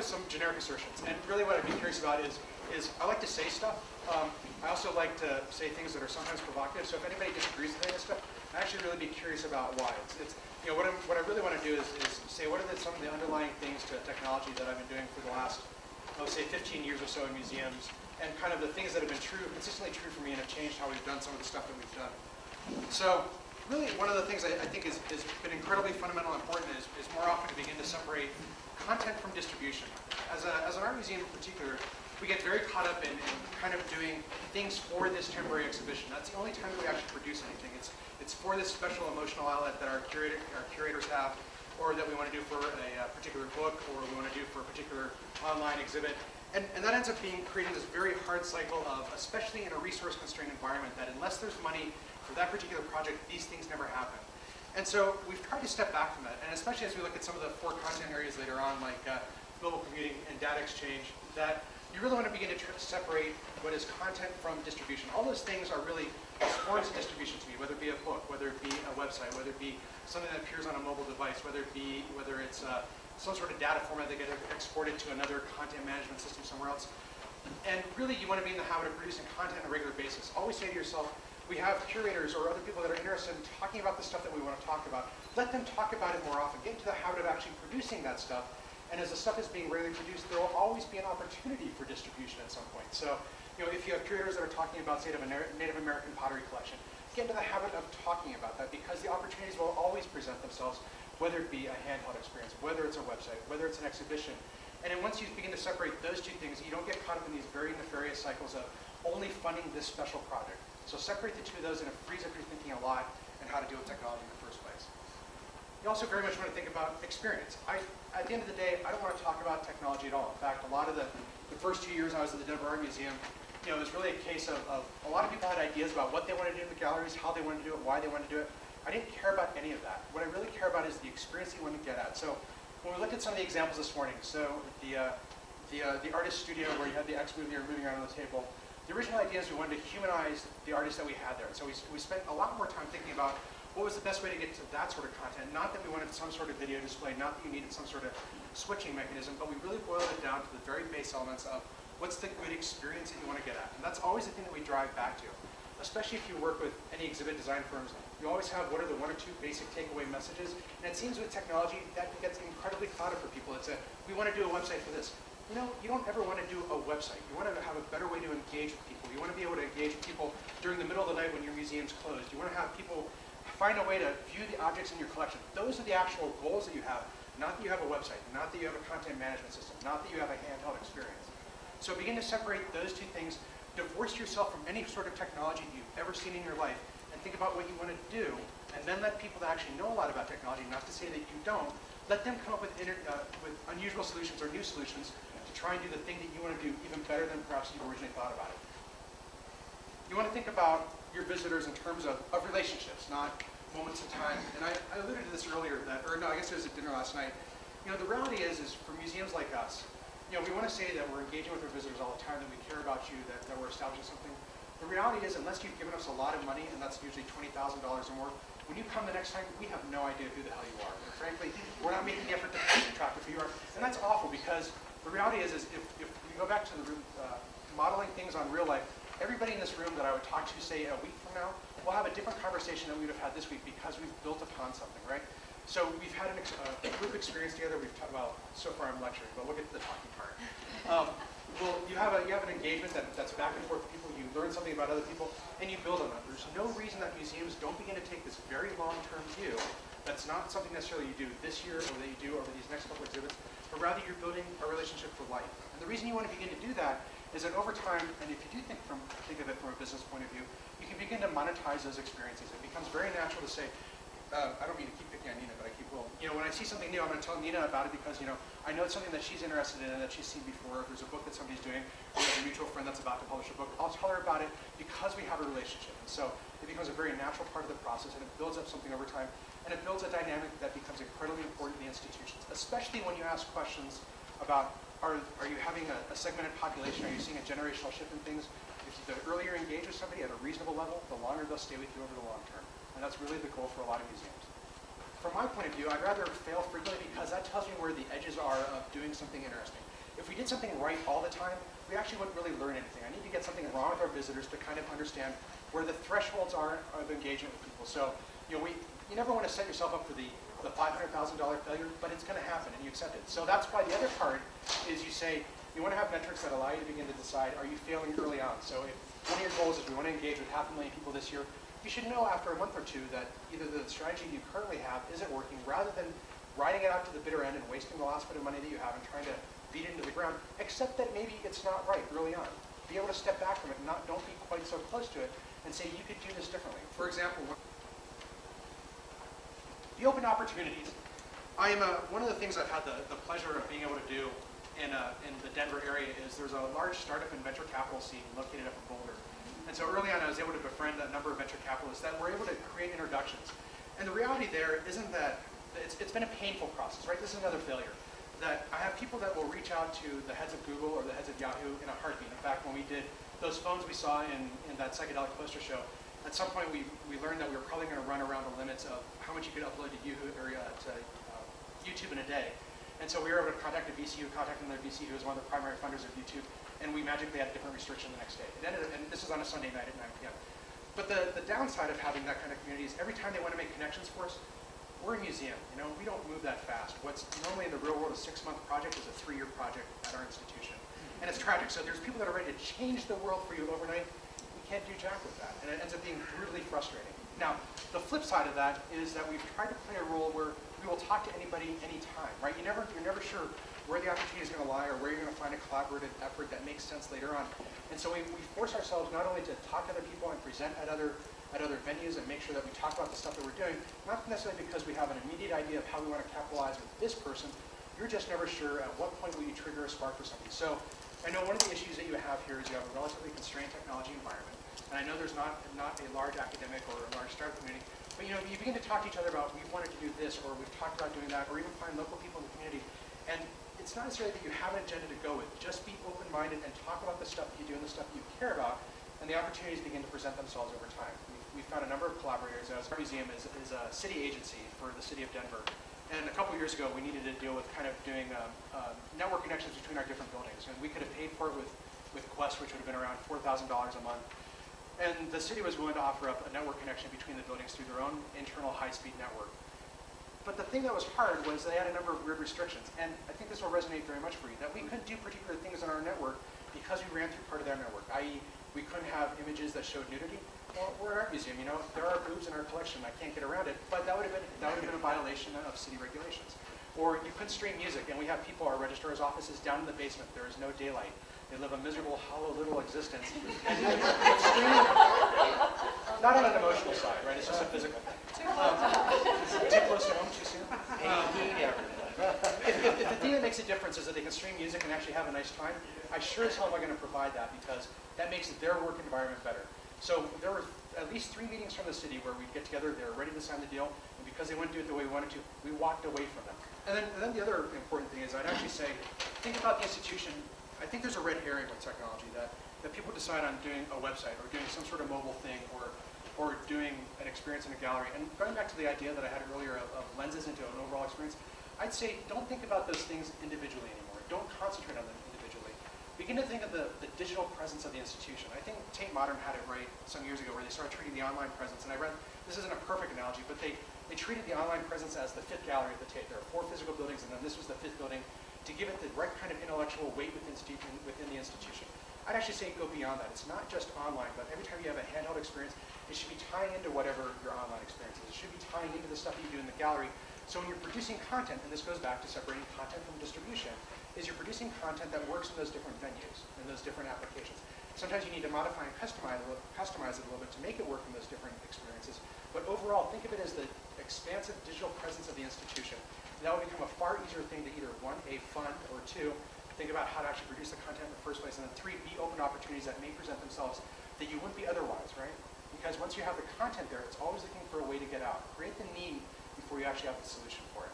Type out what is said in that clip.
with some generic assertions. And really what I'd be curious about is I like to say stuff. I also like to say things that are sometimes provocative. So if anybody disagrees with any of this stuff, I actually really be curious about why. What I really want to do is say what are some of the underlying things to technology that I've been doing for the last, I would say, 15 years or so in museums, and kind of the things that have been consistently true for me and have changed how we've done some of the stuff that we've done. So really one of the things I think has been incredibly fundamental and important is more often to begin to separate content from distribution. As an art museum in particular, we get very caught up in kind of doing things for this temporary exhibition. That's the only time that we actually produce anything. It's for this special emotional outlet that our curators have, or that we want to do for a particular book, or we want to do for a particular online exhibit. And that ends up creating this very hard cycle of, especially in a resource-constrained environment, that unless there's money for that particular project, these things never happen. And so we've tried to step back from that, and especially as we look at some of the 4 content areas later on, like global computing and data exchange, that you really want to begin to separate what is content from distribution. All those things are really forms of distribution to me, whether it be a book, whether it be a website, whether it be something that appears on a mobile device, whether it's some sort of data format that gets exported to another content management system somewhere else. And really, you want to be in the habit of producing content on a regular basis. Always say to yourself, we have curators or other people that are interested in talking about the stuff that we want to talk about. Let them talk about it more often. Get into the habit of actually producing that stuff. And as the stuff is being regularly produced, there will always be an opportunity for distribution at some point. So, if you have curators that are talking about, say, a Native American pottery collection, get into the habit of talking about that, because the opportunities will always present themselves, whether it be a handheld experience, whether it's a website, whether it's an exhibition. And then once you begin to separate those two things, you don't get caught up in these very nefarious cycles of only funding this special project. So separate the two of those, and it frees up your thinking a lot and how to deal with technology in the first place. You also very much want to think about experience. At the end of the day, I don't want to talk about technology at all. In fact, a lot of the first 2 years I was at the Denver Art Museum, it was really a case of a lot of people had ideas about what they wanted to do in the galleries, how they wanted to do it, why they wanted to do it. I didn't care about any of that. What I really care about is the experience that you want to get at. So when we looked at some of the examples this morning, so the artist studio where you had the X movie moving around on the table, the original idea is we wanted to humanize the artists that we had there. And so we spent a lot more time thinking about what was the best way to get to that sort of content. Not that we wanted some sort of video display, not that you needed some sort of switching mechanism, but we really boiled it down to the very base elements of what's the good experience that you want to get at. And that's always the thing that we drive back to. Especially if you work with any exhibit design firms, you always have what are the 1 or 2 basic takeaway messages. And it seems with technology, that gets incredibly clouded for people. It's we want to do a website for this. You don't ever want to do a website. You want to have a better way to engage with people. You want to be able to engage with people during the middle of the night when your museum's closed. You want to have people find a way to view the objects in your collection. Those are the actual goals that you have, not that you have a website, not that you have a content management system, not that you have a handheld experience. So begin to separate those two things. Divorce yourself from any sort of technology you've ever seen in your life, and think about what you want to do, and then let people that actually know a lot about technology, not to say that you don't, let them come up with unusual solutions or new solutions to try and do the thing that you want to do even better than perhaps you originally thought about it. You want to think about your visitors in terms of relationships, not moments in time. And I alluded to this earlier, I guess it was at dinner last night. The reality is for museums like us, we want to say that we're engaging with our visitors all the time, that we care about you, that we're establishing something. The reality is, unless you've given us a lot of money, and that's usually $20,000 or more, when you come the next time, we have no idea who the hell you are. And frankly, we're not making the effort to track who you are. And that's awful, because the reality is if we go back to the modeling things on real life, everybody in this room that I would talk to, say, a week from now, will have a different conversation than we would have had this week, because we've built upon something, right? So we've had a group experience together. We've talked about, so far I'm lecturing, but we'll get to the talking part. Well, you have an engagement that's back and forth with people. You learn something about other people, and you build on that. There's no reason that museums don't begin to take this very long-term view. That's not something necessarily you do this year or that you do over these next couple of exhibits, but rather you're building a relationship for life. And the reason you want to begin to do that is that over time, and if you do think of it from a business point of view, you can begin to monetize those experiences. It becomes very natural to say, I don't mean to keep picking on Nina, but I keep will. When I see something new, I'm going to tell Nina about it, because I know it's something that she's interested in and that she's seen before. If there's a book that somebody's doing, we have a mutual friend that's about to publish a book, I'll tell her about it because we have a relationship. And so it becomes a very natural part of the process, and it builds up something over time, and it builds a dynamic that becomes incredibly important in the institutions, especially when you ask questions about, are you having a segmented population? Are you seeing a generational shift in things? If the earlier you engage with somebody at a reasonable level, the longer they'll stay with you over the long term. And that's really the goal for a lot of museums. from my point of view, I'd rather fail frequently because that tells me where the edges are of doing something interesting. If we did something right all the time, we actually wouldn't really learn anything. I need to get something wrong with our visitors to kind of understand where the thresholds are of engagement with people. So, you never want to set yourself up for the $500,000 failure, but it's going to happen, and you accept it. So that's why the other part is you say, you want to have metrics that allow you to begin to decide, are you failing early on? So if one of your goals is we want to engage with 500,000 people this year, you should know after a month or two that either the strategy you currently have isn't working, rather than riding it out to the bitter end and wasting the last bit of money that you have and trying to beat it into the ground, except that maybe it's not right early on. Be able to step back from it and don't be quite so close to it and say you could do this differently. For example, the open opportunities. One of the things I've had the pleasure of being able to do in the Denver area is there's a large startup and venture capital scene located up in Boulder. And so early on, I was able to befriend a number of venture capitalists that were able to create introductions. And the reality there isn't that it's been a painful process, right? This is another failure. That I have people that will reach out to the heads of Google or the heads of Yahoo in a heartbeat. In fact, when we did those phones we saw in that psychedelic poster show, at some point we learned that we were probably going to run around the limits of how much you could upload to YouTube in a day. And so we were able to contact a VC who contacted another VC who was one of the primary funders of YouTube, and we magically had a different restriction the next day. It ended up, and this was on a Sunday night at 9 p.m. But the downside of having that kind of community is every time they want to make connections for us, we're a museum. We don't move that fast. What's normally in the real world a 6-month project is a 3-year project at our institution. And it's tragic. So there's people that are ready to change the world for you overnight. We can't do jack with that. And it ends up being brutally frustrating. Now, the flip side of that is that we've tried to play a role where we will talk to anybody anytime, right? You're never sure where the opportunity is going to lie or where you're going to find a collaborative effort that makes sense later on. And so we force ourselves not only to talk to other people and present at other venues and make sure that we talk about the stuff that we're doing, not necessarily because we have an immediate idea of how we want to capitalize with this person. You're just never sure at what point will you trigger a spark for something. So I know one of the issues that you have here is you have a relatively constrained technology environment. And I know there's not a large academic or a large startup community, but you begin to talk to each other about we've wanted to do this, or we've talked about doing that, or even find local people in the community. And it's not necessarily that you have an agenda to go with. Just be open-minded and talk about the stuff that you do and the stuff that you care about, and the opportunities begin to present themselves over time. We've found a number of collaborators. Our museum is a city agency for the city of Denver. And a couple years ago, we needed to deal with kind of doing network connections between our different buildings. And we could have paid for it with Quest, which would have been around $4,000 a month. And the city was willing to offer up a network connection between the buildings through their own internal high-speed network. But the thing that was hard was they had a number of weird restrictions. And I think this will resonate very much for you, that we couldn't do particular things on our network because we ran through part of their network, i.e. we couldn't have images that showed nudity. Well, we're an art museum, there are boobs in our collection. I can't get around it, but that would have been a violation of city regulations. Or you couldn't stream music, and we have people, our registrar's office is down in the basement. There is no daylight. They live a miserable, hollow little existence. And streaming, not on an emotional side, right? It's just a physical thing. Too close to home, too soon? If the thing that makes a difference is that they can stream music and actually have a nice time, I sure as hell am going to provide that, because that makes their work environment better. So there were at least 3 meetings from the city where we'd get together, they were ready to sign the deal, and because they wouldn't do it the way we wanted to, we walked away from them. And then the other important thing is I'd actually say, think about the institution. I think there's a red herring with technology that people decide on doing a website or doing some sort of mobile thing or doing an experience in a gallery. And going back to the idea that I had earlier of lenses into an overall experience, I'd say don't think about those things individually anymore. Don't concentrate on them individually. Begin to think of the digital presence of the institution. I think Tate Modern had it right some years ago where they started treating the online presence. And I read, this isn't a perfect analogy, but they treated the online presence as the 5th gallery of the Tate. There are 4 physical buildings, and then this was the 5th building to give it the right kind of intellectual weight within the institution. I'd actually say go beyond that. It's not just online, but every time you have a handheld experience, it should be tying into whatever your online experience is. It should be tying into the stuff you do in the gallery. So when you're producing content, and this goes back to separating content from distribution, is you're producing content that works in those different venues, in those different applications. Sometimes you need to modify and customize it a little bit to make it work in those different experiences. But overall, think of it as the expansive digital presence of the institution. And that will become a far easier thing to either, 1, fund, or 2, think about how to actually produce the content in the first place, and then 3, be open to opportunities that may present themselves that you wouldn't be otherwise, right? Because once you have the content there, it's always looking for a way to get out. Create the need before you actually have the solution for it.